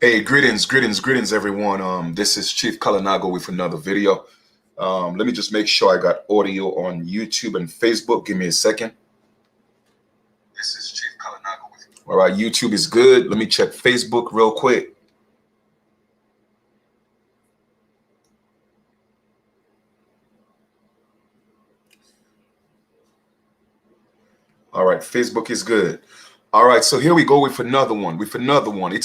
Hey, greetings, everyone. This is Chief Kalanago with another video. Let me just make sure I got audio on YouTube and Facebook. Give me a second. This is Chief Kalanago with. All right, YouTube is good. Let me check Facebook real quick. All right, Facebook is good. All right, so here we go with another one. It's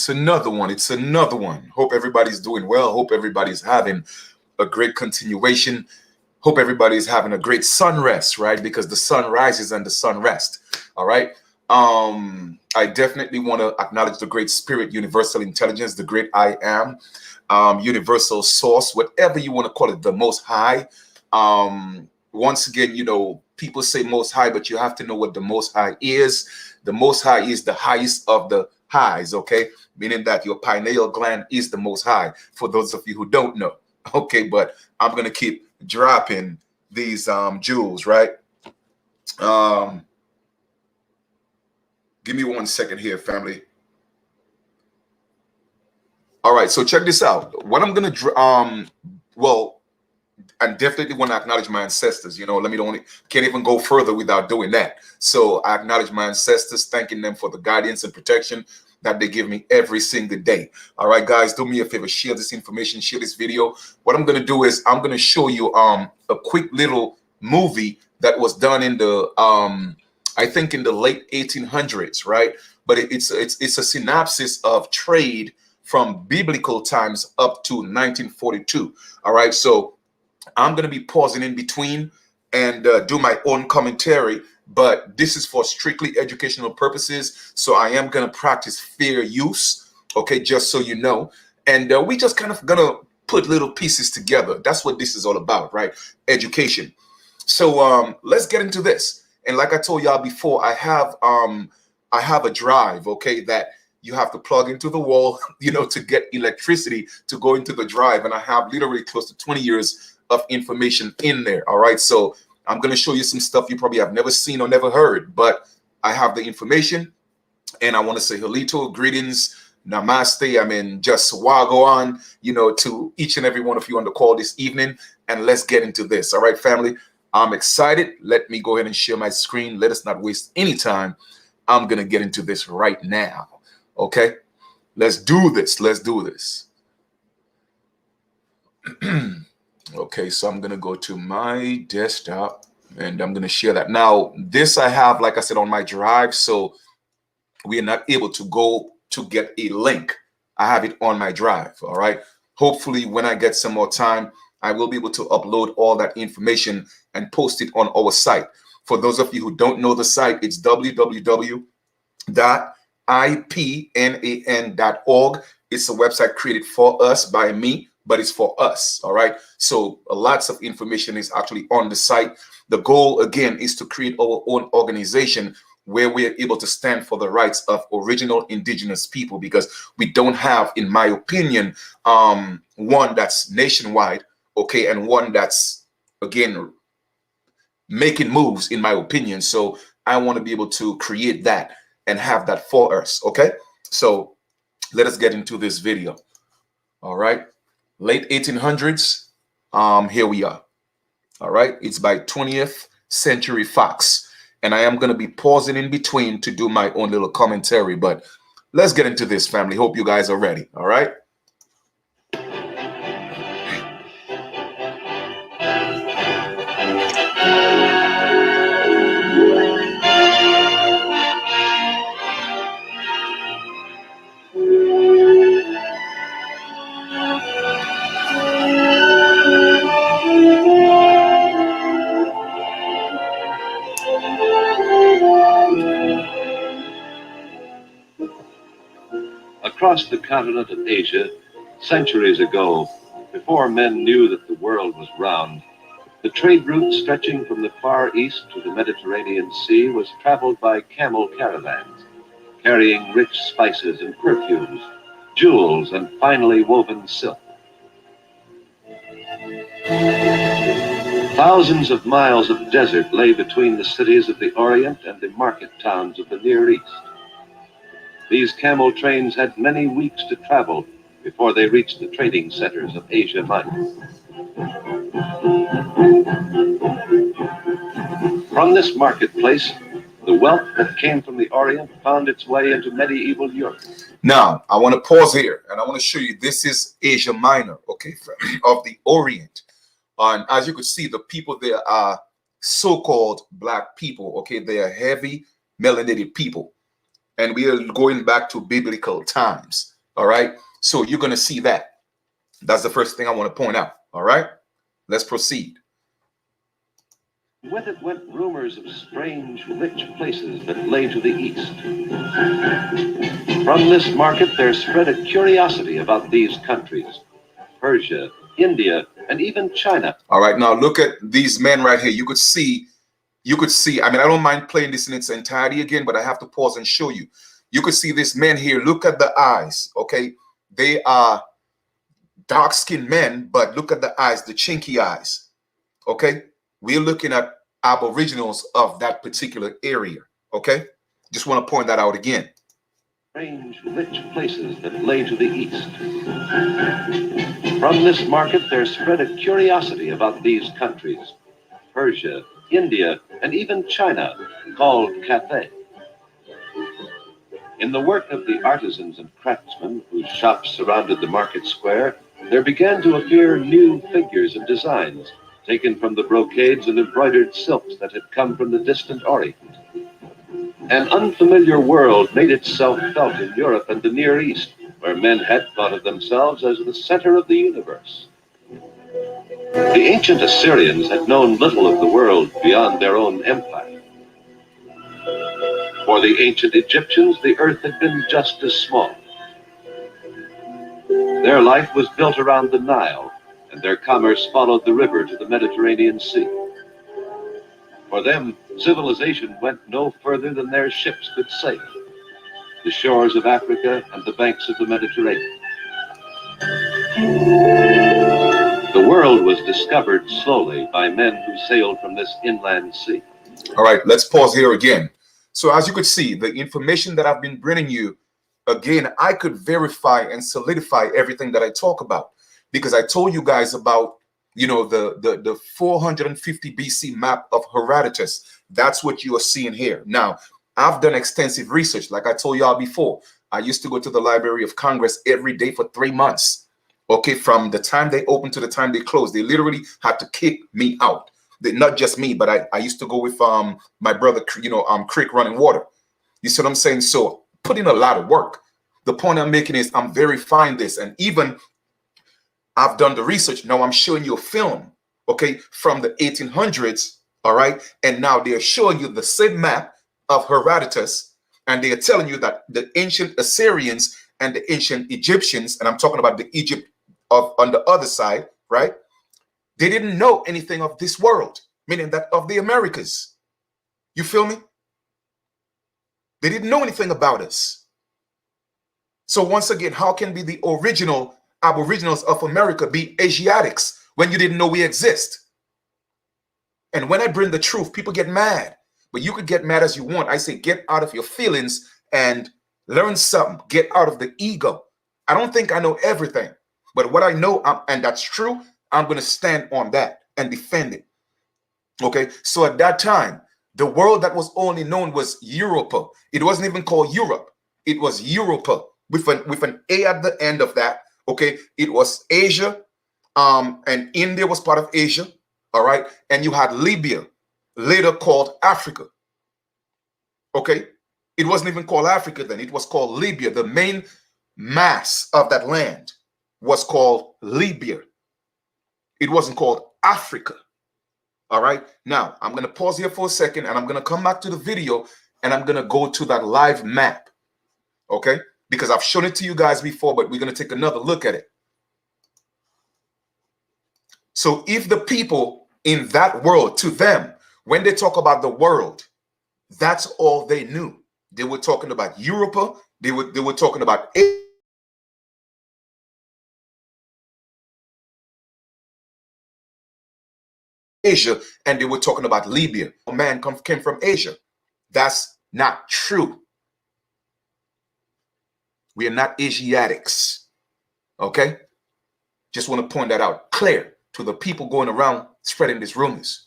another one. Hope everybody's doing well. Hope everybody's having a great continuation. Hope everybody's having a great sun rest, right? Because the sun rises and the sun rests. All right. I definitely want to acknowledge the great spirit, universal intelligence, the great I am, universal source, whatever you want to call it, the most high. Once again, people say most high, but you have to know what the most high is. The most high is the highest of the highs, okay? Meaning that your pineal gland is the most high, for those of you who don't know. Okay, but I'm going to keep dropping these jewels, right? Give me 1 second here, family. All right, so check this out. What I'm going to, well, I definitely want to acknowledge my ancestors. Can't even go further without doing that. So I acknowledge my ancestors, thanking them for the guidance and protection that they give me every single day. All right, guys, do me a favor, share this information, share this video. What I'm going to do is I'm going to show you a quick little movie that was done in the I think in the late 1800s, right? But it's a synopsis of trade from biblical times up to 1942. All right, so I'm going to be pausing in between and do my own commentary, but this is for strictly educational purposes. So I am going to practice fair use, okay, just so you know. And we just kind of going to put little pieces together. That's what this is all about, right? Education. So let's get into this. And like I told y'all before, I have a drive, okay, that you have to plug into the wall, to get electricity to go into the drive. And I have literally close to 20 years of information in there. All right. So I'm going to show you some stuff you probably have never seen or never heard, but I have the information and I want to say helito, greetings, namaste. I mean, just wago on, to each and every one of you on the call this evening. And let's get into this. All right, family. I'm excited. Let me go ahead and share my screen. Let us not waste any time. I'm going to get into this right now. Okay. Let's do this. Okay, so I'm going to go to my desktop and I'm going to share that. Now, this I have, like I said, on my drive, so we are not able to go to get a link. I have it on my drive, all right? Hopefully, when I get some more time, I will be able to upload all that information and post it on our site. For those of you who don't know the site, it's www.ipnan.org. It's a website created for us by me, but it's for us. All right. So lots of information is actually on the site. The goal, again, is to create our own organization where we are able to stand for the rights of original indigenous people, because we don't have, in my opinion, one that's nationwide, okay, and one that's, again, making moves, in my opinion. So I want to be able to create that and have that for us. Okay. So let us get into this video. All right. Late 1800s. Here we are. All right. It's by 20th Century Fox. And I am going to be pausing in between to do my own little commentary. But let's get into this, family. Hope you guys are ready. All right. Across the continent of Asia, centuries ago, before men knew that the world was round, the trade route stretching from the Far East to the Mediterranean Sea was traveled by camel caravans, carrying rich spices and perfumes, jewels, and finely woven silk. Thousands of miles of desert lay between the cities of the Orient and the market towns of the Near East. These camel trains had many weeks to travel before they reached the trading centers of Asia Minor. From this marketplace, the wealth that came from the Orient found its way into medieval Europe. Now, I want to pause here and I want to show you this is Asia Minor, okay, of the Orient. And as you could see, the people there are so-called black people, okay? They are heavy melanated people. And we are going back to biblical times, all right? So you're going to see that. That's the first thing I want to point out, all right? Let's proceed. With it went rumors of strange, rich places that lay to the east. From this market there spread a curiosity about these countries, Persia, India, and even China. All right, now look at these men right here. You could see, I mean, I don't mind playing this in its entirety again, but I have to pause and show you. You could see this men here. Look at the eyes, okay? They are dark-skinned men, but look at the eyes, the chinky eyes, okay? We're looking at aboriginals of that particular area, okay? Just want to point that out again. Strange, rich places that lay to the east. From this market there spread a curiosity about these countries, Persia, India, and even China, called Cathay. In the work of the artisans and craftsmen whose shops surrounded the market square, there began to appear new figures and designs taken from the brocades and embroidered silks that had come from the distant Orient. An unfamiliar world made itself felt in Europe and the Near East, where men had thought of themselves as the center of the universe. The ancient Assyrians had known little of the world beyond their own empire. For the ancient Egyptians, the earth had been just as small. Their life was built around the Nile, and their commerce followed the river to the Mediterranean Sea. For them, civilization went no further than their ships could sail, the shores of Africa and the banks of the Mediterranean. The world was discovered slowly by men who sailed from this inland sea. All right, let's pause here again. So as you could see, the information that I've been bringing you, again, I could verify and solidify everything that I talk about, because I told you guys about, you know, the 450 BC map of Herodotus. That's what you are seeing here. Now, I've done extensive research. Like I told y'all before, I used to go to the Library of Congress every day for 3 months. Okay, from the time they opened to the time they closed, they literally had to kick me out. Not just me, but I used to go with my brother, you know, Creek Running Water. You see what I'm saying? So put in a lot of work. The point I'm making is I'm verifying this, and even I've done the research. Now I'm showing you a film, okay, from the 1800s, all right? And now they're showing you the same map of Herodotus, and they're telling you that the ancient Assyrians and the ancient Egyptians, and I'm talking about the Egypt on the other side, right? They didn't know anything of this world, meaning that of the Americas. You feel me? They didn't know anything about us. So once again, how can be the original aboriginals of America be Asiatics when you didn't know we exist? And when I bring the truth, people get mad. But you could get mad as you want. I say get out of your feelings and learn something. Get out of the ego. I don't think I know everything. But what I know, and that's true, I'm going to stand on that and defend it. Okay, so at that time, the world that was only known was Europa. It wasn't even called Europe. It was Europa with an A at the end of that. Okay, it was Asia, and India was part of Asia. All right, and you had Libya, later called Africa. Okay, it wasn't even called Africa then. It was called Libya. The main mass of that land was called Libya. It wasn't called Africa. All right. Now, I'm going to pause here for a second, and I'm going to come back to the video, and I'm going to go to that live map. Okay. Because I've shown it to you guys before, but we're going to take another look at it. So if the people in that world, to them, when they talk about the world, that's all they knew. They were talking about Europa. They were talking about Asia, and they were talking about Libya. A man came from Asia. That's not true. We are not Asiatics. Okay? Just want to point that out clear to the people going around spreading these rumors.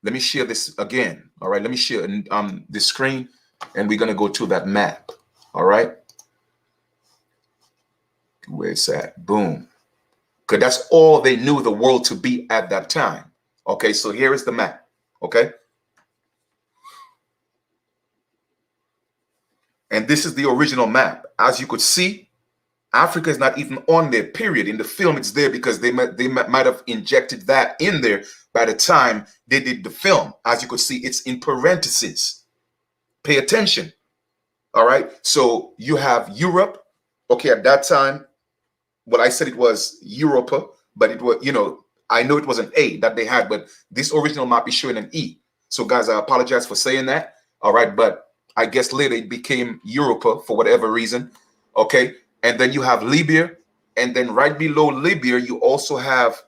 Let me share this again. All right, let me share the screen, and we're gonna go to that map. All right, where's that? Boom. Because that's all they knew the world to be at that time. Okay, so here is the map. Okay, and this is the original map. As you could see, Africa is not even on there, period. In the film, it's there because they might have injected that in there by the time they did the film. As you could see, it's in parentheses. Pay attention. All right. So you have Europe. Okay, at that time, well, I said it was Europa, but it was, I know it was an A that they had, but this original map is showing an E. So guys, I apologize for saying that. All right, but I guess later it became Europa for whatever reason. Okay. And then you have Libya, and then right below Libya, you also have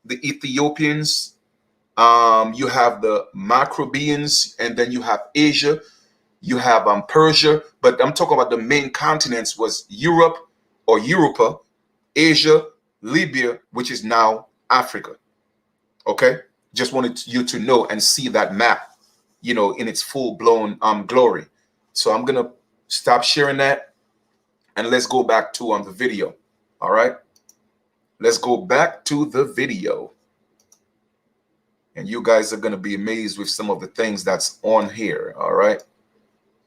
the Ethiopians, you have the Macrobians, and then you have Asia, you have Persia. But I'm talking about the main continents was Europe or Europa, Asia, Libya, which is now Africa. Okay, just wanted you to know and see that map, in its full-blown glory. So I'm gonna stop sharing that. And let's go back to the video. All right. Let's go back to the video. And you guys are going to be amazed with some of the things that's on here. All right.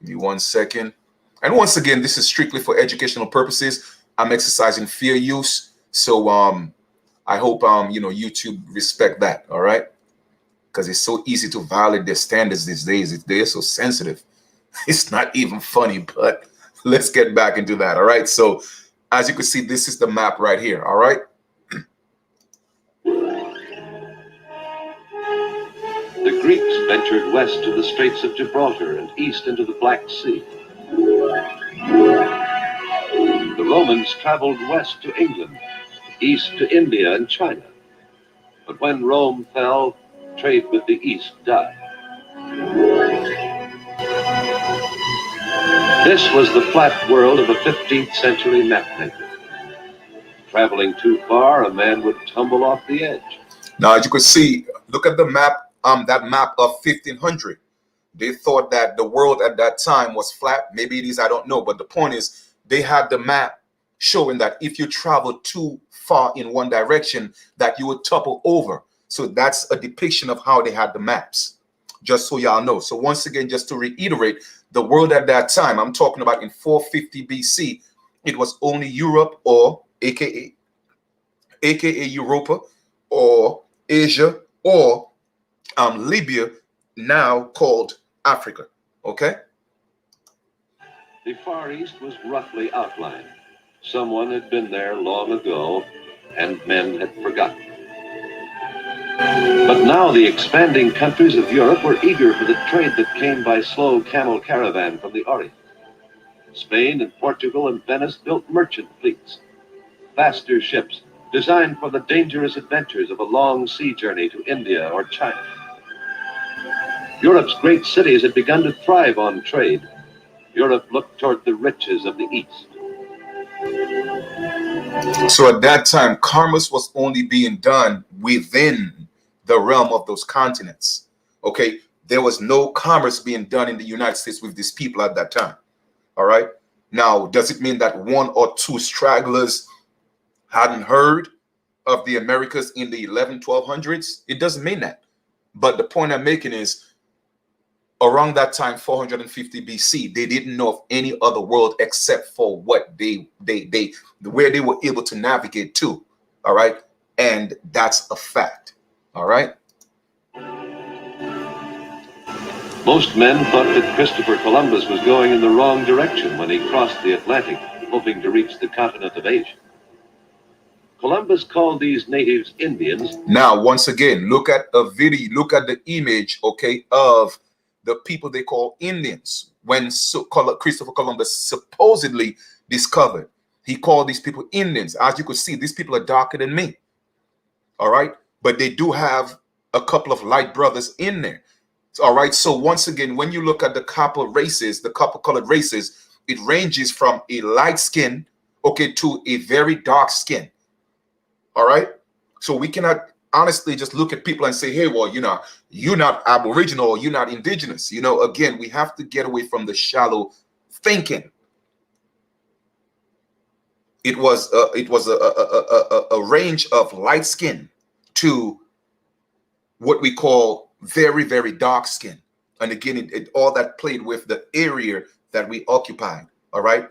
Give me 1 second. And once again, this is strictly for educational purposes. I'm exercising fair use. So I hope YouTube respect that. All right. Because it's so easy to violate their standards these days. They're so sensitive. It's not even funny, but let's get back into that. All right. So as you can see, this is the map right here. All right. The Greeks ventured west to the Straits of Gibraltar and east into the Black Sea. The Romans traveled west to England, east to India and China. But when Rome fell, trade with the East died. This was the flat world of a 15th century mapmaker. Traveling too far, a man would tumble off the edge. Now, as you can see, look at the map, that map of 1500. They thought that the world at that time was flat. Maybe it is, I don't know. But the point is, they had the map showing that if you travel too far in one direction, that you would topple over. So that's a depiction of how they had the maps, just so y'all know. So once again, just to reiterate, the world at that time, I'm talking about in 450 BC, it was only Europe or aka Europa or Asia or Libya, now called Africa. Okay. The Far East was roughly outlined. Someone had been there long ago, and men had forgotten. But now the expanding countries of Europe were eager for the trade that came by slow camel caravan from the Orient. Spain and Portugal and Venice built merchant fleets, faster ships designed for the dangerous adventures of a long sea journey to India or China. Europe's great cities had begun to thrive on trade. Europe looked toward the riches of the East. So at that time, commerce was only being done within the realm of those continents. Okay, there was no commerce being done in the United States with these people at that time. All right. Now, does it mean that one or two stragglers hadn't heard of the Americas in the 1200s? It doesn't mean that. But the point I'm making is, around that time, 450 BC, they didn't know of any other world except for what where they were able to navigate to. All right. And that's a fact. All right. Most men thought that Christopher Columbus was going in the wrong direction when he crossed the Atlantic, hoping to reach the continent of Asia. Columbus called these natives Indians. Now, once again, look at a video, look at the image, okay, of the people they call Indians. When Christopher Columbus supposedly discovered, he called these people Indians. As you could see, these people are darker than me. All right. But they do have a couple of light brothers in there. All right. So once again, when you look at the copper races, the copper colored races, it ranges from a light skin, okay, to a very dark skin. All right. So we cannot honestly just look at people and say, hey, well, you're not Aboriginal, or you're not indigenous. Again, we have to get away from the shallow thinking. It was a range of light skin to what we call very, very dark skin. And again, it all that played with the area that we occupied. All right.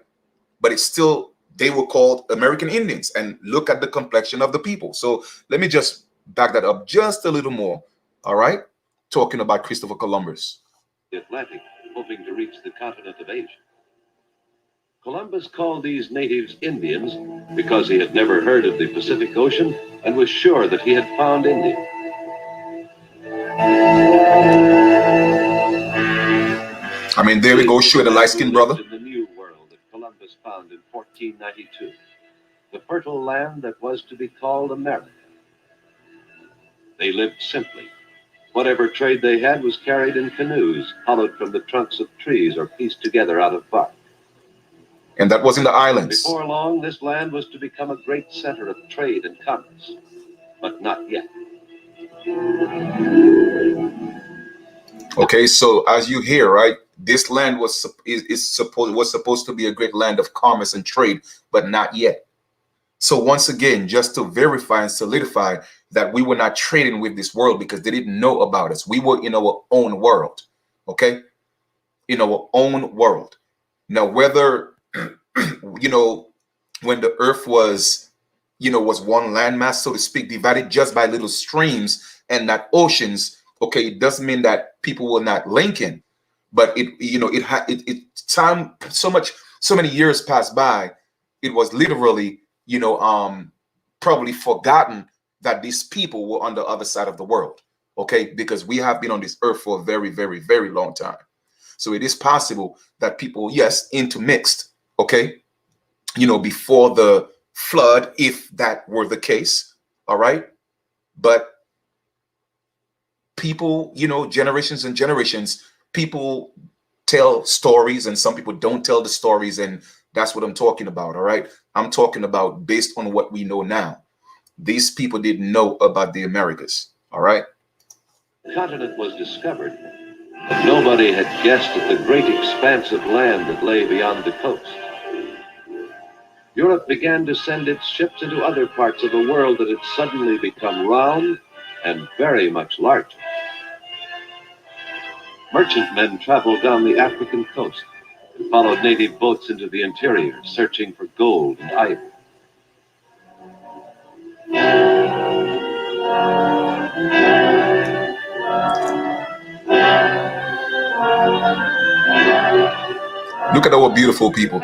But it's still, they were called American Indians, and look at the complexion of the people. So let me just back that up just a little more. All right. Talking about Christopher Columbus. The Atlantic, hoping to reach the continent of Asia. Columbus called these natives Indians because he had never heard of the Pacific Ocean and was sure that he had found India. I mean, there we go, show the light-skinned brother. In the New World that Columbus found in 1492, the fertile land that was to be called America. They lived simply. Whatever trade they had was carried in canoes, hollowed from the trunks of trees or pieced together out of bark. And that was in the islands. Before long, this land was to become a great center of trade and commerce, but not yet. Okay, so as you hear, right, this land was supposed to be a great land of commerce and trade, but not yet. So once again, just to verify and solidify that we were not trading with this world because they didn't know about us. We were in our own world, okay? In our own world. Now, whether, when the earth was one landmass, so to speak, divided just by little streams and not oceans, okay, it doesn't mean that people were not linking, but time, so many years passed by, it was literally, probably forgotten that these people were on the other side of the world, okay? Because we have been on this earth for a very, very, very long time. So it is possible that people, yes, intermixed, okay? Before the flood, if that were the case, all right? But people, generations and generations, people tell stories and some people don't tell the stories, and that's what I'm talking about, all right? I'm talking about based on what we know now. These people didn't know about the Americas, all right? The continent was discovered, but nobody had guessed at the great expanse of land that lay beyond the coast. Europe began to send its ships into other parts of the world that had suddenly become round and very much larger. Merchantmen traveled down the African coast and followed native boats into the interior, searching for gold and ivory. Look at our beautiful people.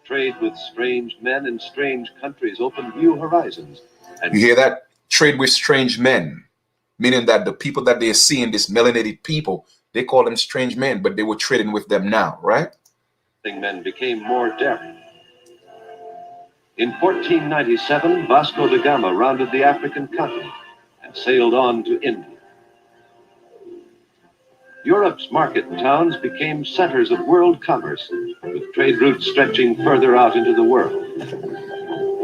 Trade with strange men in strange countries opened new horizons. And you hear that? Trade with strange men, meaning that the people that they're seeing, these melanated people, they call them strange men, but they were trading with them now, right? Men became more daring. In 1497, Vasco da Gama rounded the African continent and sailed on to India. Europe's market towns became centers of world commerce, with trade routes stretching further out into the world.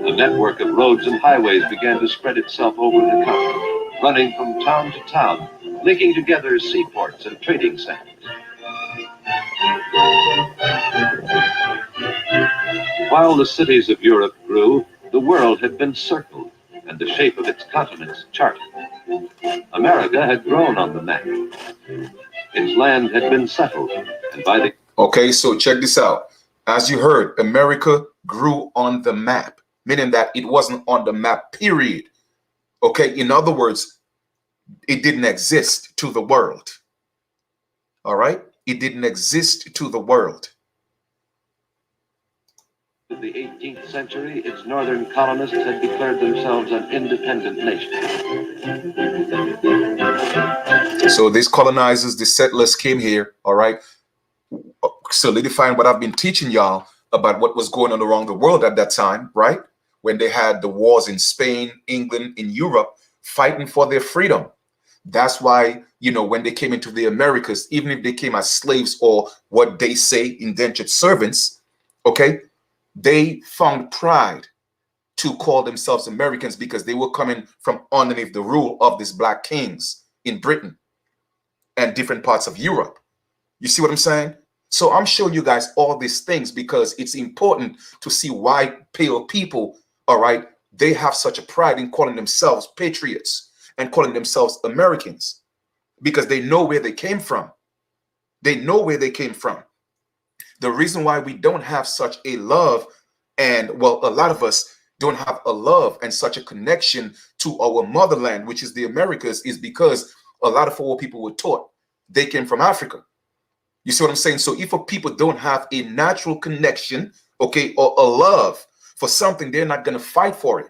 A network of roads and highways began to spread itself over the continent, running from town to town, linking together seaports and trading centers. While the cities of Europe grew, the world had been circled and the shape of its continents charted. America had grown on the map. Its land had been settled, and by the... Okay, so check this out. As you heard, America grew on the map, meaning that it wasn't on the map, period. Okay, in other words, it didn't exist to the world. All right? It didn't exist to the world. In the 18th century, its northern colonists had declared themselves an independent nation. So these colonizers, the settlers came here, all right, solidifying what I've been teaching y'all about what was going on around the world at that time, right? When they had the wars in Spain, England, in Europe, fighting for their freedom. That's why, you know, when they came into the Americas, even if they came as slaves or what they say indentured servants, okay, they found pride to call themselves Americans because they were coming from underneath the rule of these black kings in Britain and different parts of Europe. You see what I'm saying? So I'm showing you guys all these things because it's important to see why pale people, all right, they have such a pride in calling themselves patriots and calling themselves Americans because they know where they came from. They know where they came from. The reason why we don't have such a love, and well, a lot of us don't have a love and such a connection to our motherland, which is the Americas, is because a lot of our people were taught they came from Africa. You see what I'm saying? So if a people don't have a natural connection, okay, or a love for something, they're not going to fight for it.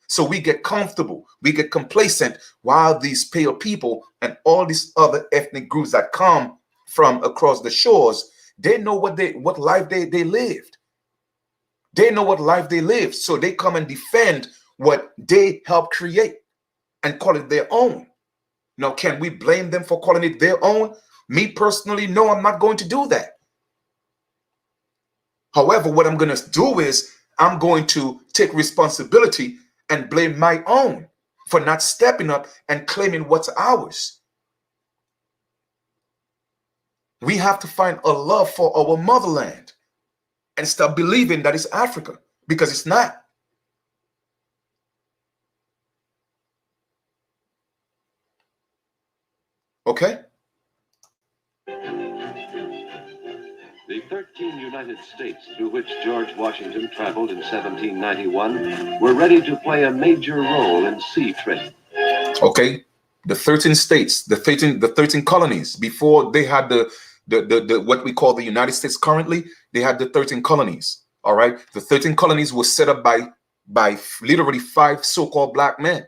So we get comfortable, we get complacent while these pale people and all these other ethnic groups that come from across the shores, they know what life they lived. They know what life they lived. So they come and defend what they helped create and call it their own. Now, can we blame them for calling it their own? Me personally, no, I'm not going to do that. However, what I'm going to do is I'm going to take responsibility and blame my own for not stepping up and claiming what's ours. We have to find a love for our motherland and stop believing that it's Africa because it's not. Okay? The 13 United States through which George Washington traveled in 1791 were ready to play a major role in sea trade. Okay? The 13 states, the 13 colonies, before they had the what we call the United States currently, they had the 13 colonies. All right? The 13 colonies were set up by literally 5 so-called black men,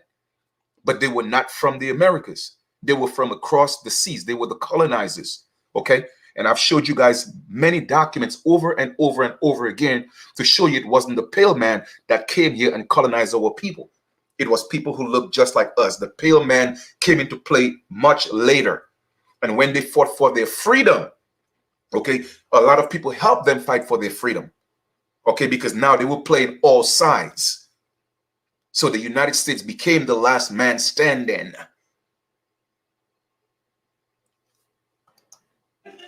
but they were not from the Americas. They were from across the seas. They were the colonizers. Okay? And I've showed you guys many documents over and over and over again to show you it wasn't the pale man that came here and colonized our people. It was people who looked just like us. The pale man came into play much later. And when they fought for their freedom, okay, a lot of people helped them fight for their freedom. Okay, because now they were playing all sides. So the United States became the last man standing.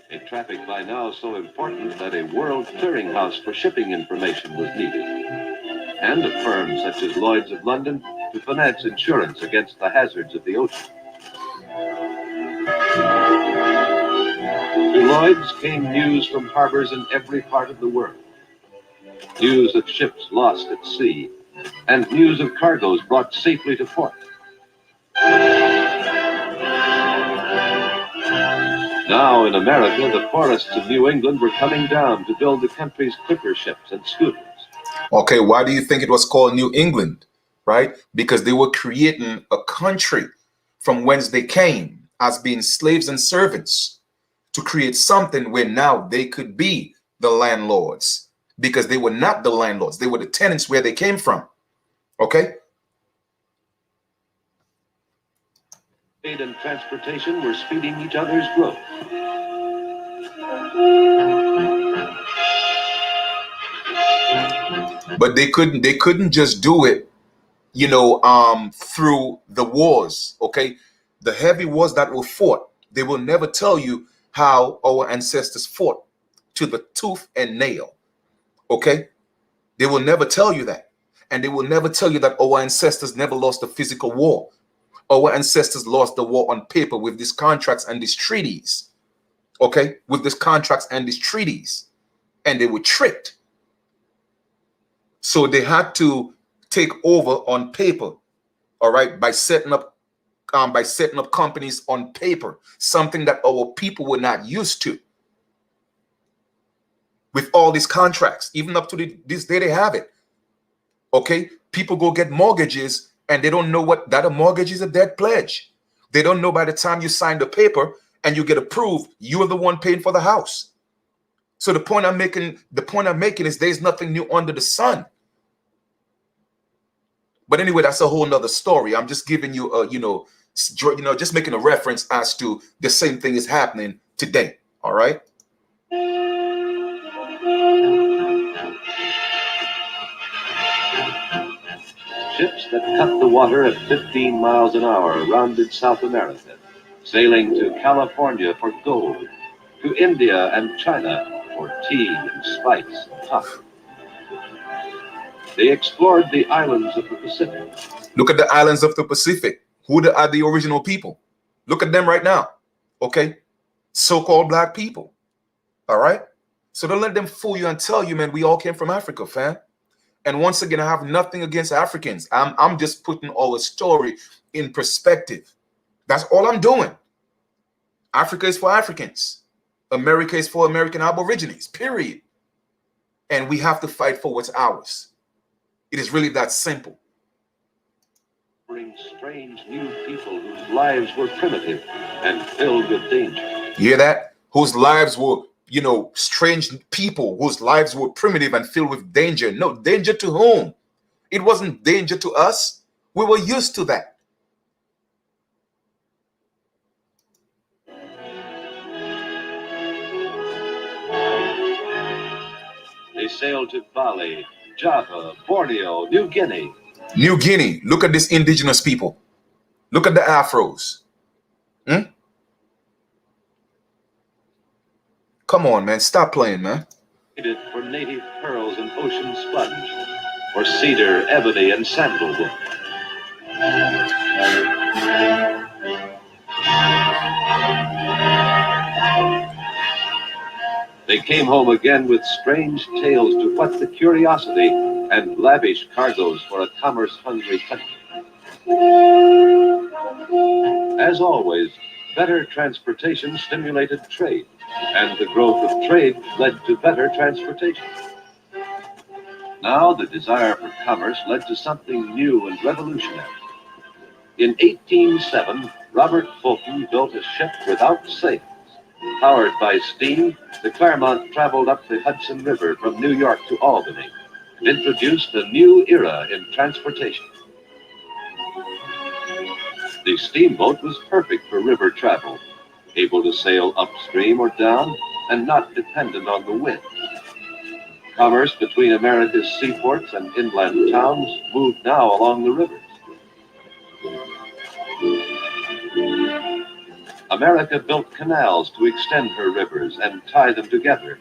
A traffic by now so important that a world clearinghouse for shipping information was needed, and a firm such as Lloyd's of London to finance insurance against the hazards of the ocean. To Lloyd's came news from harbors in every part of the world. News of ships lost at sea, and news of cargoes brought safely to port. Now in America, the forests of New England were coming down to build the country's clipper ships and schooners. Okay, why do you think it was called New England? Right? Because they were creating a country from whence they came as being slaves and servants to create something where now they could be the landlords, because they were not the landlords. They were the tenants where they came from. Okay? Trade and transportation were speeding each other's growth. But they couldn't just do it, you know, through the wars. Okay? The heavy wars that were fought, they will never tell you how our ancestors fought to the tooth and nail. Okay? They will never tell you that. And they will never tell you that our ancestors never lost a physical war. Our ancestors lost the war on paper with these contracts and these treaties. Okay? With these contracts and these treaties. And they were tricked. So they had to take over on paper, all right, by setting up companies on paper, something that our people were not used to. With all these contracts, even up to this day, they have it. Okay, people go get mortgages and they don't know what that a mortgage is, a debt pledge. They don't know by the time you sign the paper and you get approved, you are the one paying for the house. So the point I'm making is there's nothing new under the sun. But anyway, that's a whole nother story. I'm just giving you, Just making a reference as to the same thing is happening today. All right. Ships that cut the water at 15 miles an hour rounded South America, sailing to California for gold, to India and China for tea and spice and cotton. They explored the islands of the Pacific. Look at the islands of the Pacific. Are the original people? Look at them right now. Okay. So-called black people. All right. So don't let them fool you and tell you, man, we all came from Africa, fam. And once again, I have nothing against Africans. I'm just putting our story in perspective. That's all I'm doing. Africa is for Africans. America is for American Aborigines, period. And we have to fight for what's ours. It is really that simple. Bring strange new people whose lives were primitive and filled with danger. You hear that? Whose lives were, strange people whose lives were primitive and filled with danger. No, danger to whom? It wasn't danger to us. We were used to that. They sailed to Bali, Java, Borneo, New Guinea. New Guinea, look at these indigenous people. Look at the Afros. Come on, man. Stop playing, man. For native pearls and ocean sponge, for cedar, ebony, and sandalwood. They came home again with strange tales to whet the curiosity and lavish cargoes for a commerce-hungry country. As always, better transportation stimulated trade, and the growth of trade led to better transportation. Now the desire for commerce led to something new and revolutionary. In 1807, Robert Fulton built a ship without sails. Powered by steam, the Claremont traveled up the Hudson River from New York to Albany and introduced a new era in transportation. The steamboat was perfect for river travel, able to sail upstream or down and not dependent on the wind. Commerce between America's seaports and inland towns moved now along the rivers. America built canals to extend her rivers and tie them together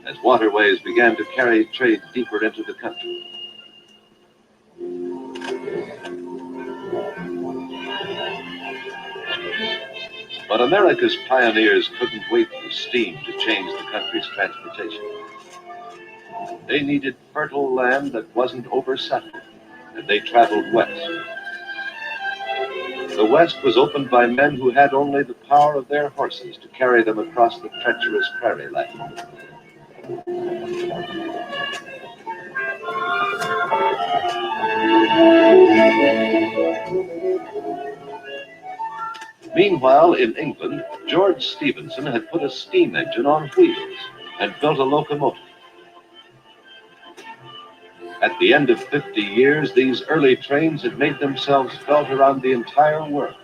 as waterways began to carry trade deeper into the country. But America's pioneers couldn't wait for steam to change the country's transportation. They needed fertile land that wasn't oversettled, and they traveled west. The West was opened by men who had only the power of their horses to carry them across the treacherous prairie land. Meanwhile, in England, George Stephenson had put a steam engine on wheels and built a locomotive. At the end of 50 years, these early trains had made themselves felt around the entire world.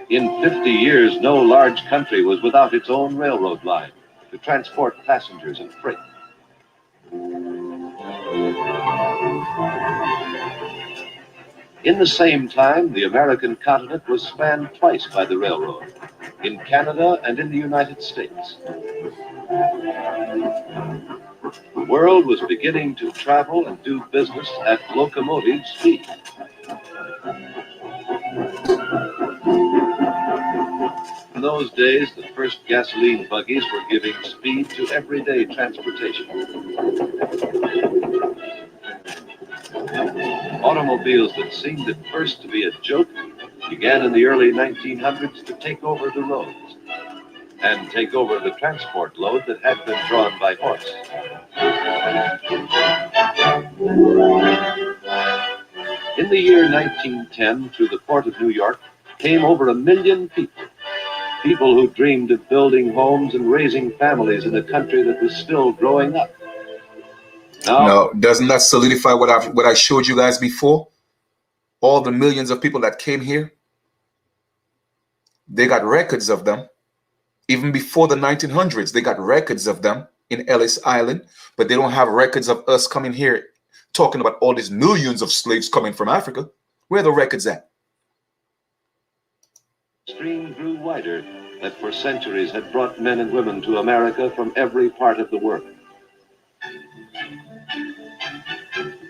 In 50 years, no large country was without its own railroad line to transport passengers and freight. In the same time, the American continent was spanned twice by the railroad, in Canada and in the United States. The world was beginning to travel and do business at locomotive speed. In those days, the first gasoline buggies were giving speed to everyday transportation. Automobiles that seemed at first to be a joke began in the early 1900s to take over the roads and take over the transport load that had been drawn by horse. In the year 1910, through the port of New York, came over 1 million people who dreamed of building homes and raising families in a country that was still growing up. Now, doesn't that solidify what I showed you guys before? All the millions of people that came here, they got records of them. Even before the 1900s, they got records of them in Ellis Island, but they don't have records of us coming here talking about all these millions of slaves coming from Africa. Where are the records at? Stream grew wider that for centuries had brought men and women to America from every part of the world.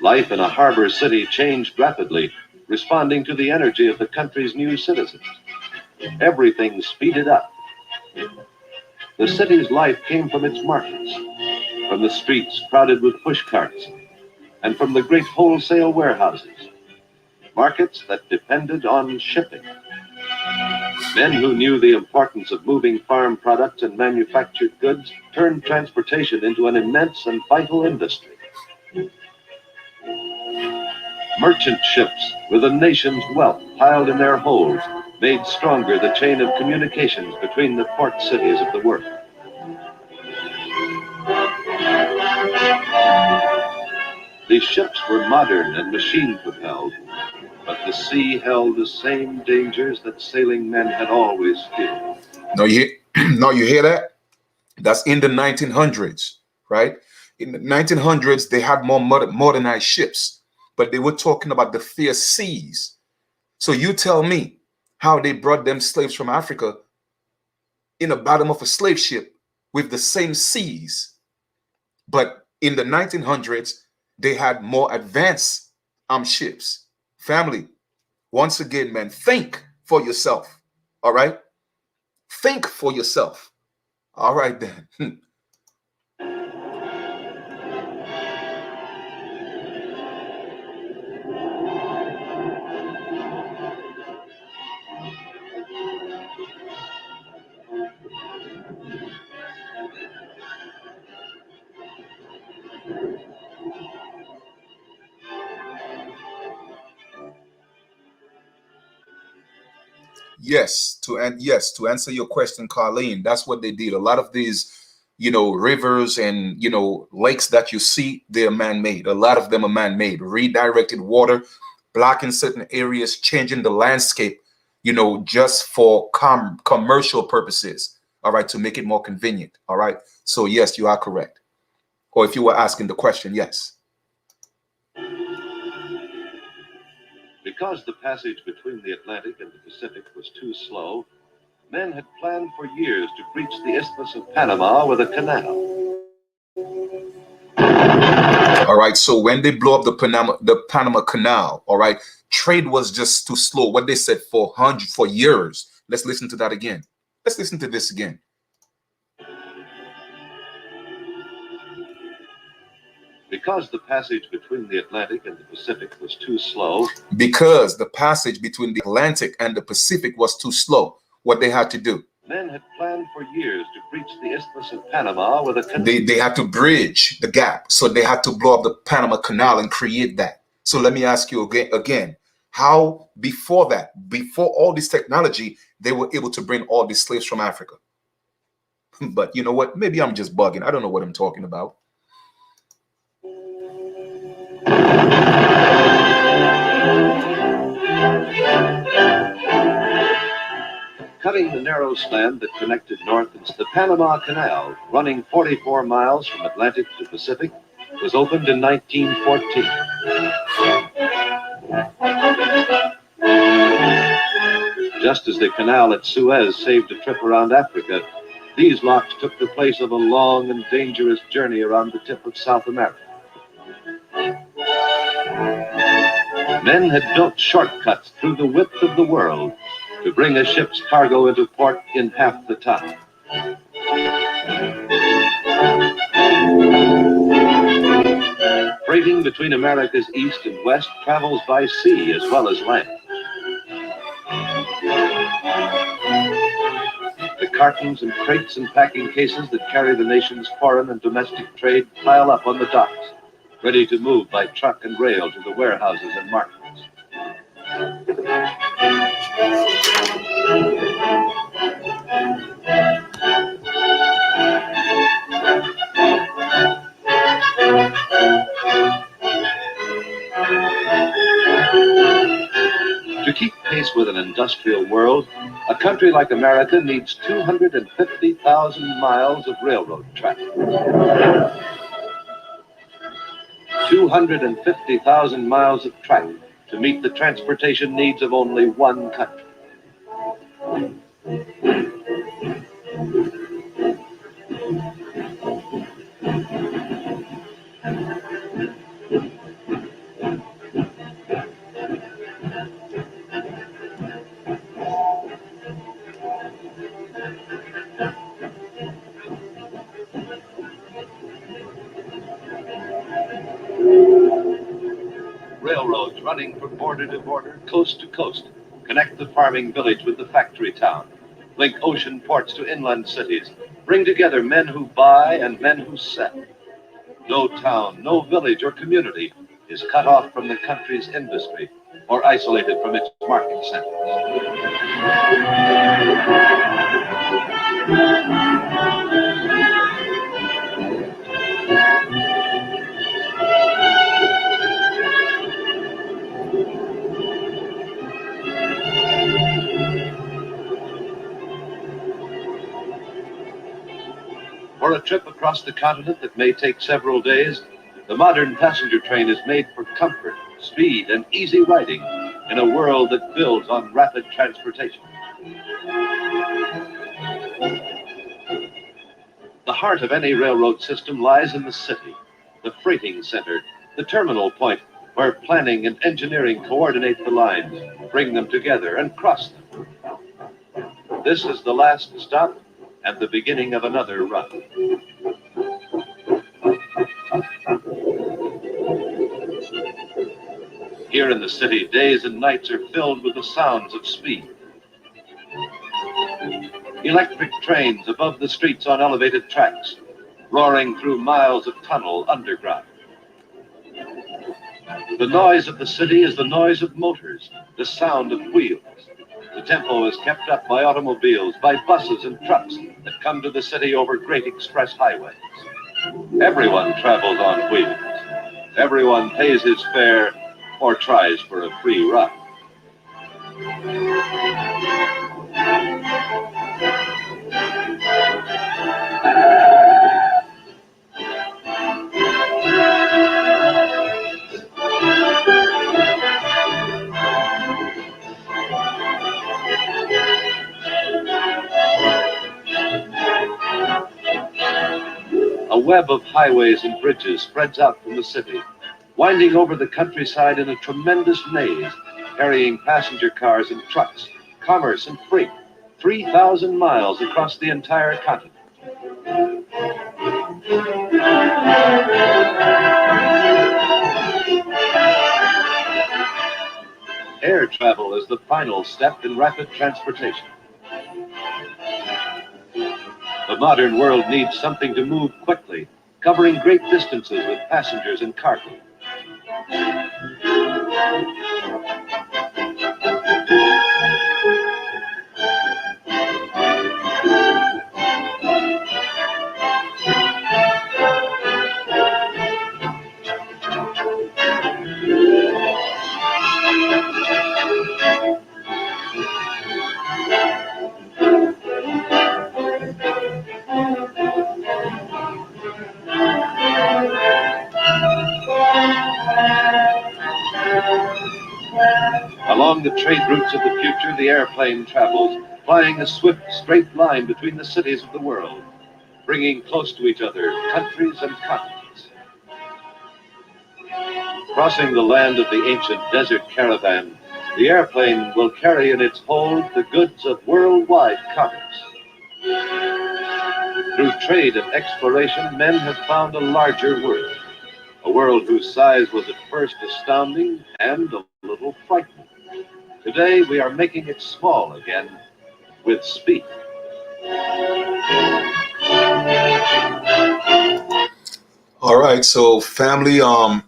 Life in a harbor city changed rapidly, responding to the energy of the country's new citizens. Everything speeded up. The city's life came from its markets, from the streets crowded with push carts, and from the great wholesale warehouses, markets that depended on shipping. Men who knew the importance of moving farm products and manufactured goods turned transportation into an immense and vital industry. Merchant ships, with a nation's wealth piled in their holds, made stronger the chain of communications between the port cities of the world. These ships were modern and machine-propelled, but the sea held the same dangers that sailing men had always feared. No, no, you hear that? That's in the 1900s, right? In the 1900s, they had more modernized ships, but they were talking about the fierce seas. So you tell me how they brought them slaves from Africa in the bottom of a slave ship with the same seas. But in the 1900s, they had more advanced ships. Family, once again, man, think for yourself. All right? Think for yourself. All right, then. Yes, to answer your question, Carlene, that's what they did. A lot of these, rivers and lakes that you see, they're man-made. A lot of them are man-made. Redirected water, blocking certain areas, changing the landscape, just for commercial purposes. All right, to make it more convenient. All right. So yes, you are correct. Or if you were asking the question, yes. Because the passage between the Atlantic and the Pacific was too slow, men had planned for years to breach the Isthmus of Panama with a canal. All right. So when they blow up the Panama Canal, all right, trade was just too slow. What they said for years. Let's listen to that again. Let's listen to this again. Because the passage between the Atlantic and the Pacific was too slow. Because the passage between the Atlantic and the Pacific was too slow. What they had to do? Men had planned for years to breach the Isthmus of Panama with a canal. They had to bridge the gap. So they had to blow up the Panama Canal and create that. So let me ask you again, how before that, before all this technology, they were able to bring all these slaves from Africa? But you know what? Maybe I'm just bugging. I don't know what I'm talking about. Cutting the narrow span that connected north and the Panama Canal, running 44 miles from Atlantic to Pacific, was opened in 1914. Just as the canal at Suez saved a trip around Africa, these locks took the place of a long and dangerous journey around the tip of South America. Men had built shortcuts through the width of the world to bring a ship's cargo into port in half the time. Freighting between America's east and west travels by sea as well as land. The cartons and crates and packing cases that carry the nation's foreign and domestic trade pile up on the docks, ready to move by truck and rail to the warehouses and markets. industrial world, a country like America needs 250,000 miles of railroad track. 250,000 miles of track to meet the transportation needs of only one country. Railroads running from border to border, coast to coast, connect the farming village with the factory town, link ocean ports to inland cities, bring together men who buy and men who sell. No town, no village or community is cut off from the country's industry or isolated from its market centers. For a trip across the continent that may take several days, the modern passenger train is made for comfort, speed, and easy riding in a world that builds on rapid transportation. The heart of any railroad system lies in the city, the freighting center, the terminal point where planning and engineering coordinate the lines, bring them together, and cross them. This is the last stop and the beginning of another run. Here in the city, days and nights are filled with the sounds of speed. Electric trains above the streets on elevated tracks, roaring through miles of tunnel underground. The noise of the city is the noise of motors, the sound of wheels. The tempo is kept up by automobiles, by buses and trucks that come to the city over great express highways. Everyone travels on wheels. Everyone pays his fare or tries for a free ride. A web of highways and bridges spreads out from the city, winding over the countryside in a tremendous maze, carrying passenger cars and trucks, commerce and freight, 3,000 miles across the entire continent. Air travel is the final step in rapid transportation. The modern world needs something to move quickly, covering great distances with passengers and cargo. Along the trade routes of the future, the airplane travels, flying a swift, straight line between the cities of the world, bringing close to each other countries and continents. Crossing the land of the ancient desert caravan, the airplane will carry in its hold the goods of worldwide commerce. Through trade and exploration, men have found a larger world, a world whose size was at first astounding and a little frightening. Today, we are making it small again with speed. All right, so family, I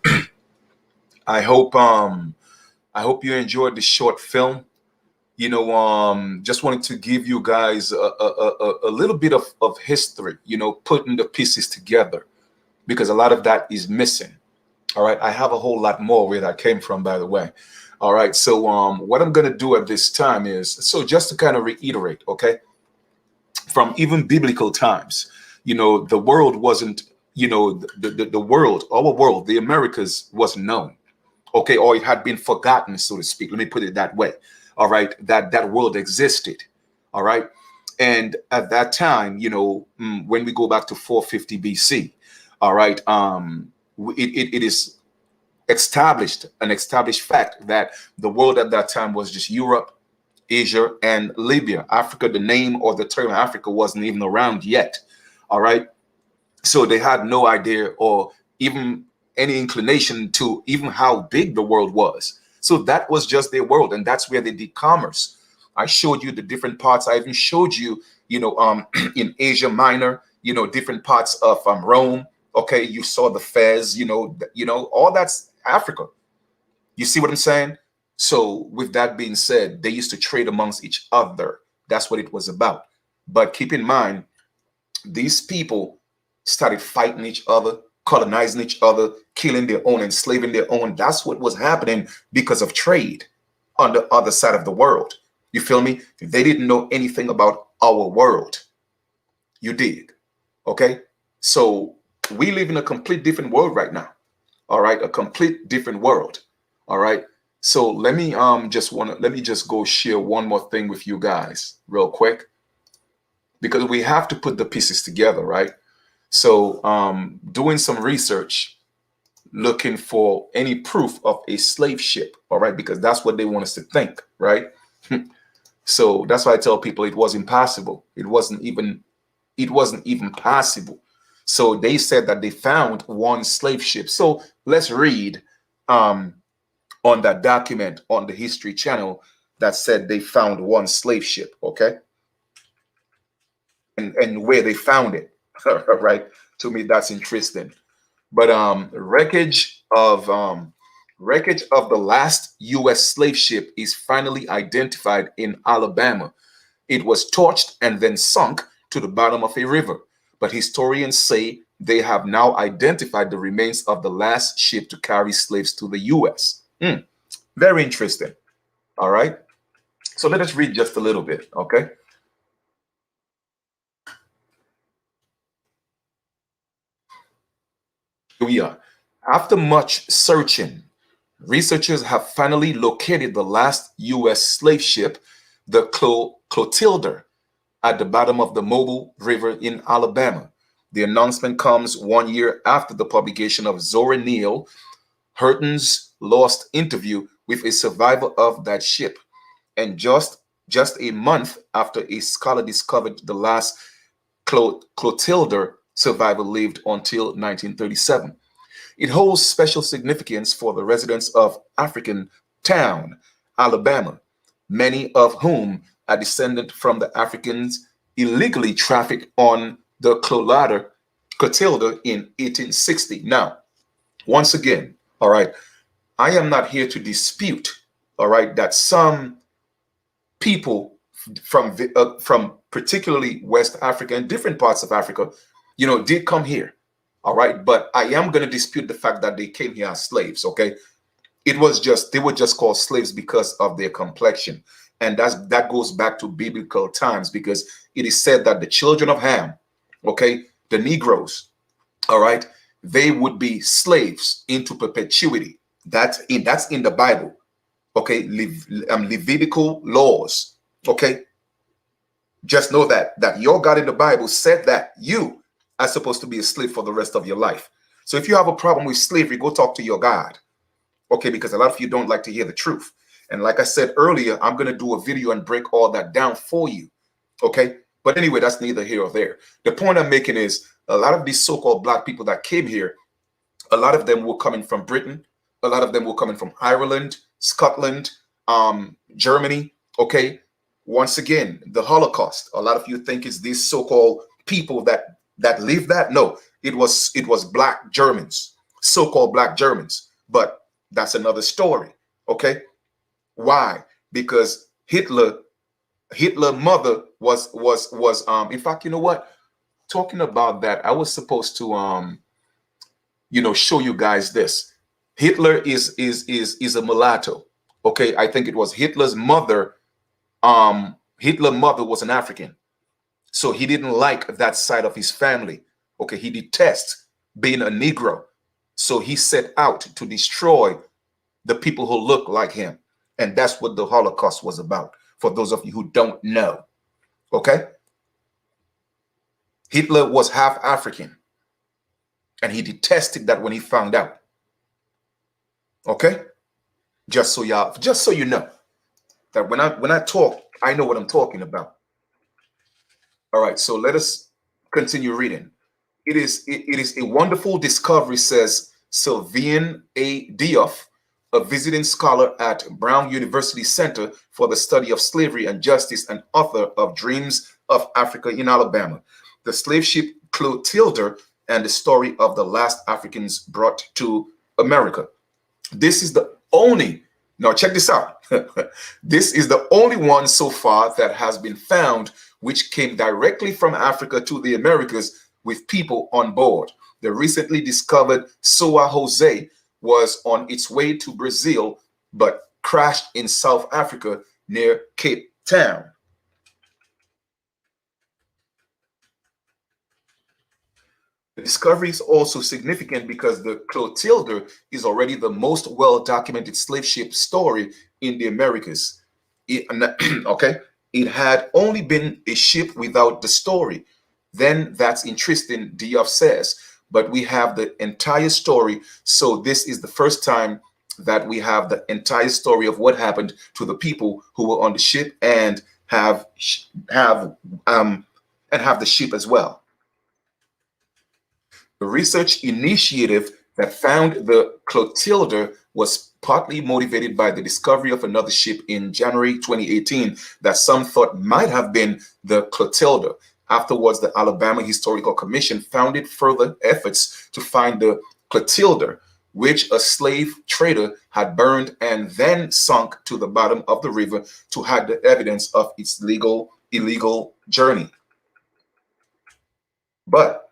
hope you enjoyed the short film. Just wanted to give you guys a little bit of history, putting the pieces together, because a lot of that is missing. All right, I have a whole lot more where that came from, by the way. All right. So what I'm gonna do at this time is, so just to kind of reiterate, okay, from even biblical times, the world wasn't, the world, our world, the Americas wasn't known, okay, or it had been forgotten, so to speak. Let me put it that way. All right, that world existed. All right, and at that time, when we go back to 450 BC, all right, it is an established fact that the world at that time was just Europe, Asia, and Libya. Africa, the name or the term Africa wasn't even around yet. All right. So they had no idea or even any inclination to even how big the world was. So that was just their world. And that's where they did commerce. I showed you the different parts. I even showed you, in Asia Minor, different parts of Rome. Okay. You saw the Fez, all that's Africa. You see what I'm saying? So, with that being said, they used to trade amongst each other. That's what it was about. But keep in mind, these people started fighting each other, colonizing each other, killing their own, enslaving their own. That's what was happening because of trade on the other side of the world. You feel me? They didn't know anything about our world. You dig? Okay? So, we live in a complete different world right now. All right, a complete different world. All right. So let me just go share one more thing with you guys real quick, because we have to put the pieces together, right? So doing some research, looking for any proof of a slave ship, all right, because that's what they want us to think, right? So that's why I tell people it was impossible. It wasn't even possible. So they said that they found one slave ship. So let's read um, on that document on the History Channel that said they found one slave ship, okay? And where they found it, right? To me, that's interesting. But wreckage of the last U.S. slave ship is finally identified in Alabama. It was torched and then sunk to the bottom of a river. But historians say they have now identified the remains of the last ship to carry slaves to the U.S. Very interesting. All right. So let us read just a little bit. Okay. Here we are. After much searching, researchers have finally located the last U.S. slave ship, the Clotilda, at the bottom of the Mobile River in Alabama. The announcement comes 1 year after the publication of Zora Neale Hurton's lost interview with a survivor of that ship, and just a month after a scholar discovered the last Clotilda survivor lived until 1937. It holds special significance for the residents of African Town, Alabama, many of whom are descended from the Africans illegally trafficked on the Clotilda in 1860. Now, once again, all right, I am not here to dispute, all right, that some people from particularly West Africa and different parts of Africa, did come here. All right, but I am going to dispute the fact that they came here as slaves. Okay, they were just called slaves because of their complexion, and that goes back to biblical times, because it is said that the children of Ham, okay, the Negroes, all right, they would be slaves into perpetuity. That's in the Bible. Okay, Levitical laws. Okay, just know that your God in the Bible said that you are supposed to be a slave for the rest of your life. So if you have a problem with slavery, go talk to your God. Okay, because a lot of you don't like to hear the truth. And like I said earlier, I'm going to do a video and break all that down for you. Okay, but anyway, that's neither here or there. The point I'm making is a lot of these so-called black people that came here, a lot of them were coming from Britain, a lot of them were coming from Ireland, Scotland, Germany. Okay, once again, the Holocaust. A lot of you think it's these so-called people that lived that. No, it was black Germans, so-called black Germans. But that's another story. Okay, why? Because Hitler mother was in fact, you know what? Talking about that, I was supposed to show you guys this. Hitler is a mulatto. Okay, I think it was Hitler's mother. Hitler's mother was an African, so he didn't like that side of his family. Okay, he detests being a Negro, so he set out to destroy the people who look like him, and that's what the Holocaust was about. For those of you who don't know, okay, Hitler was half African, and he detested that when he found out. Okay, just so you know that when I talk, I know what I'm talking about. All right, so let us continue reading. It is a wonderful discovery, says Sylvain A. Diouf, a visiting scholar at Brown University Center for the Study of Slavery and Justice and author of Dreams of Africa in Alabama, the slave ship Clotilda, and the story of the last Africans brought to America. This is the only, now check this out. This is the only one so far that has been found which came directly from Africa to the Americas with people on board. The recently discovered Soa Jose was on its way to Brazil, but crashed in South Africa near Cape Town. The discovery is also significant because the Clotilda is already the most well-documented slave ship story in the Americas. Okay, it had only been a ship without the story. Then that's interesting, Diouf says. But we have the entire story. So this is the first time that we have the entire story of what happened to the people who were on the ship and have the ship as well. The research initiative that found the Clotilda was partly motivated by the discovery of another ship in January 2018 that some thought might have been the Clotilda. Afterwards, the Alabama Historical Commission founded further efforts to find the Clotilda, which a slave trader had burned and then sunk to the bottom of the river to hide the evidence of its illegal journey. But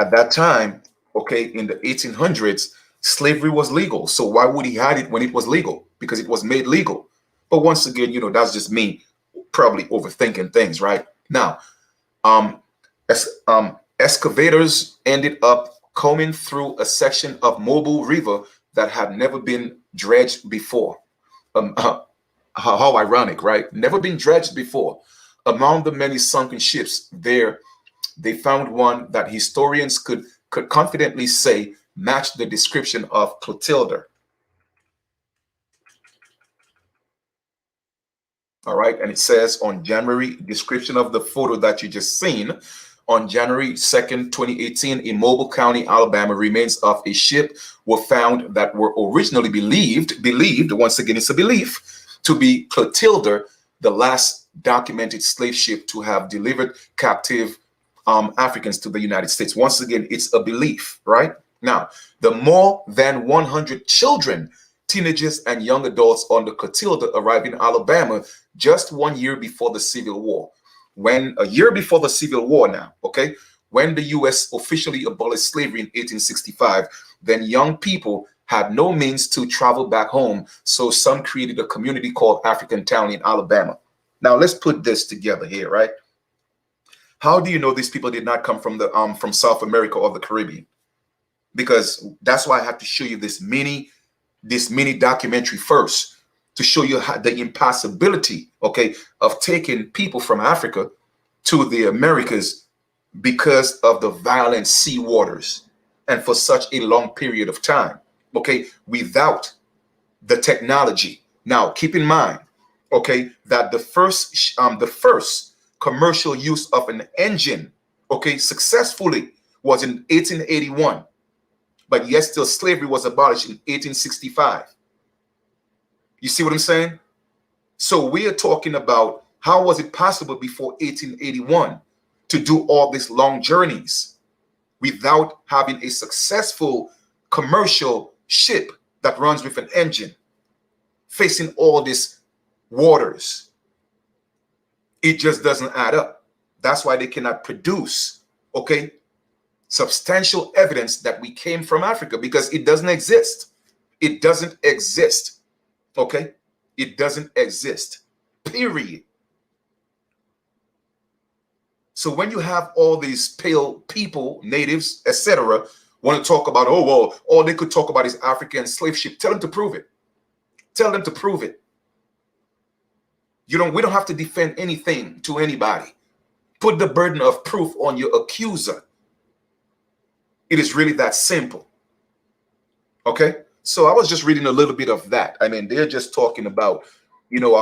at that time, okay, in the 1800s, slavery was legal. So why would he hide it when it was legal? Because it was made legal. But once again, that's just me probably overthinking things, right? Now, excavators ended up combing through a section of Mobile River that had never been dredged before. How ironic, right? Never been dredged before. Among the many sunken ships there, they found one that historians could confidently say matched the description of Clotilda. All right, and it says on January, description of the photo that you just seen, on January 2nd, 2018, in Mobile County, Alabama, remains of a ship were found that were originally believed, once again, it's a belief, to be Clotilda, the last documented slave ship to have delivered captive Africans to the United States. Once again, it's a belief, right? Now, the more than 100 children, teenagers, and young adults on the Clotilda arrived in Alabama just 1 year before the Civil War. A year before the Civil War now, okay, when the U.S. officially abolished slavery in 1865, then young people had no means to travel back home, so some created a community called African Town in Alabama. Now, let's put this together here, right? How do you know these people did not come from from South America or the Caribbean? Because that's why I have to show you this mini documentary first, to show you the impossibility, okay, of taking people from Africa to the Americas because of the violent sea waters and for such a long period of time, okay, without the technology. Now, keep in mind, okay, that the first commercial use of an engine, okay, successfully was in 1881, but yet still slavery was abolished in 1865. You see what I'm saying? So we are talking about how was it possible before 1881 to do all these long journeys without having a successful commercial ship that runs with an engine facing all these waters. It just doesn't add up. That's why they cannot produce, okay, substantial evidence that we came from Africa, because it doesn't exist. It doesn't exist. Okay, It doesn't exist. Period. So when you have all these pale people, natives, etc., want to talk about, oh, well, all they could talk about is African slave ship, tell them to prove it. Tell them to prove it. We don't have to defend anything to anybody. Put the burden of proof on your accuser. It is really that simple. Okay? So I was just reading a little bit of that. I mean, they're just talking about, you know,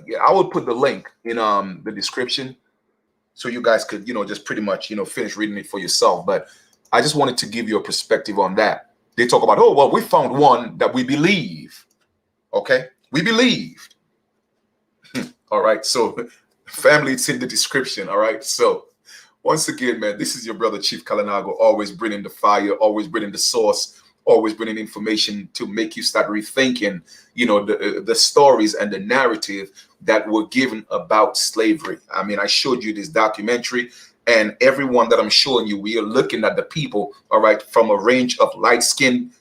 yeah, I will put the link in the description so you guys could, just pretty much, finish reading it for yourself. But I just wanted to give you a perspective on that. They talk about, oh, well, we found one that we believe. Okay? We believed. All right. So family, it's in the description. All right. So once again, man, this is your brother, Chief Kalinago, always bringing the fire, always bringing the source, always bringing information to make you start rethinking, the stories and the narrative that were given about slavery. I mean, I showed you this documentary, and everyone that I'm showing you, we are looking at the people, all right, from a range of light-skinned,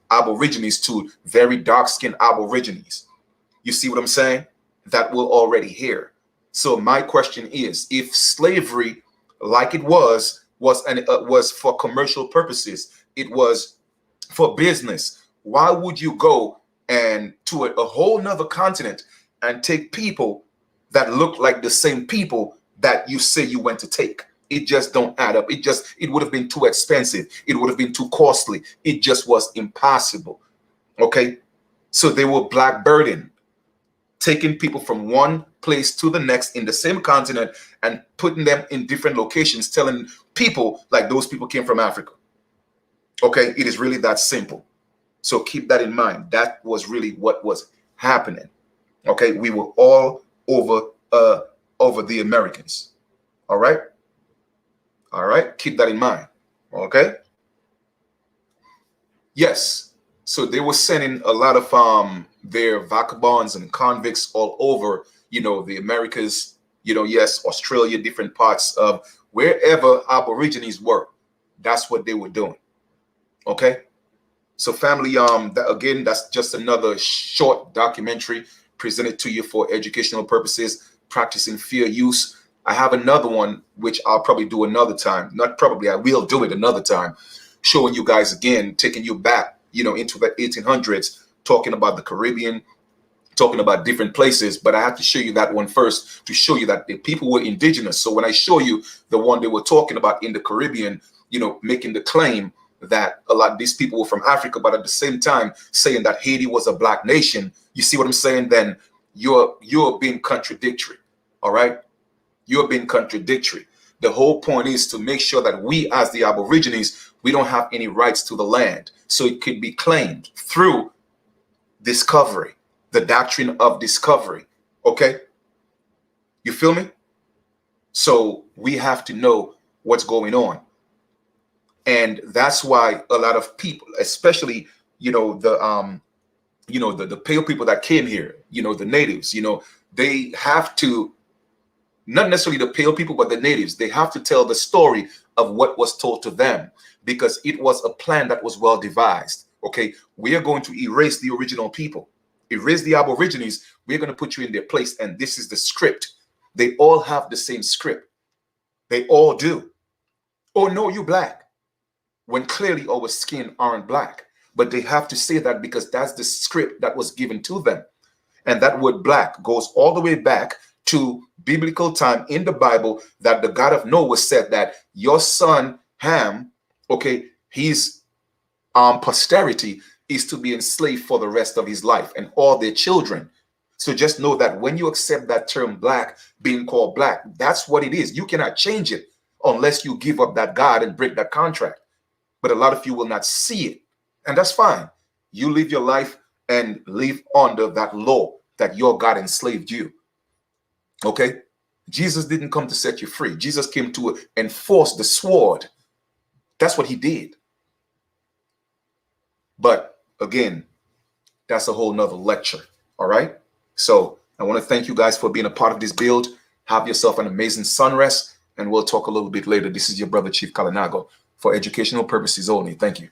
Aborigines to very dark-skinned Aborigines. You see what I'm saying? That we're already here. So my question is, if slavery, like it was for commercial purposes, it was for business, why would you go and to a whole nother continent and take people that look like the same people that you say you went to take? It just don't add up. It would have been too expensive. It would have been too costly. It just was impossible. Okay. So they were blackbirding, taking people from one place to the next in the same continent and putting them in different locations, telling people like those people came from Africa. Okay, it is really that simple. So keep that in mind. That was really what was happening. Okay, we were all over the Americans. All right. All right, keep that in mind. Okay. Yes. So they were sending a lot of their vagabonds and convicts all over, the Americas, yes, Australia, different parts of wherever Aborigines were. That's what they were doing. Okay. So family, again, that's just another short documentary presented to you for educational purposes, practicing fair use. I have another one, which I'll probably do another time. Not probably, I will do it another time, showing you guys again, taking you back, into the 1800s, talking about the Caribbean, talking about different places. But I have to show you that one first to show you that the people were indigenous. So when I show you the one they were talking about in the Caribbean, making the claim that a lot of these people were from Africa, but at the same time saying that Haiti was a black nation, you see what I'm saying? Then you're being contradictory. All right. You're being contradictory. The whole point is to make sure that we, as the Aborigines, we don't have any rights to the land. So it could be claimed through discovery, the doctrine of discovery. Okay? You feel me? So we have to know what's going on. And that's why a lot of people, especially, the pale people that came here, the natives, they have to, not necessarily the pale people, but the natives, they have to tell the story of what was told to them, because it was a plan that was well devised. Okay, we are going to erase the original people, erase the Aborigines. We're going to put you in their place, and this is the script. They all have the same script. They all do. Oh no, you black, when clearly our skin aren't black. But they have to say that because that's the script that was given to them. And that word black goes all the way back to biblical time in the Bible, that the God of Noah said that your son Ham, okay, his posterity is to be enslaved for the rest of his life, and all their children. So just know that when you accept that term black, being called black, that's what it is. You cannot change it unless you give up that God and break that contract. But a lot of you will not see it, and that's fine. You live your life and live under that law that your God enslaved you. Okay, Jesus didn't come to set you free. Jesus came to enforce the sword. That's what he did. But again, that's a whole nother lecture. All right. So I want to thank you guys for being a part of this build. Have yourself an amazing sunrest, and we'll talk a little bit later. This is your brother, Chief Kalinago, for educational purposes only. Thank you.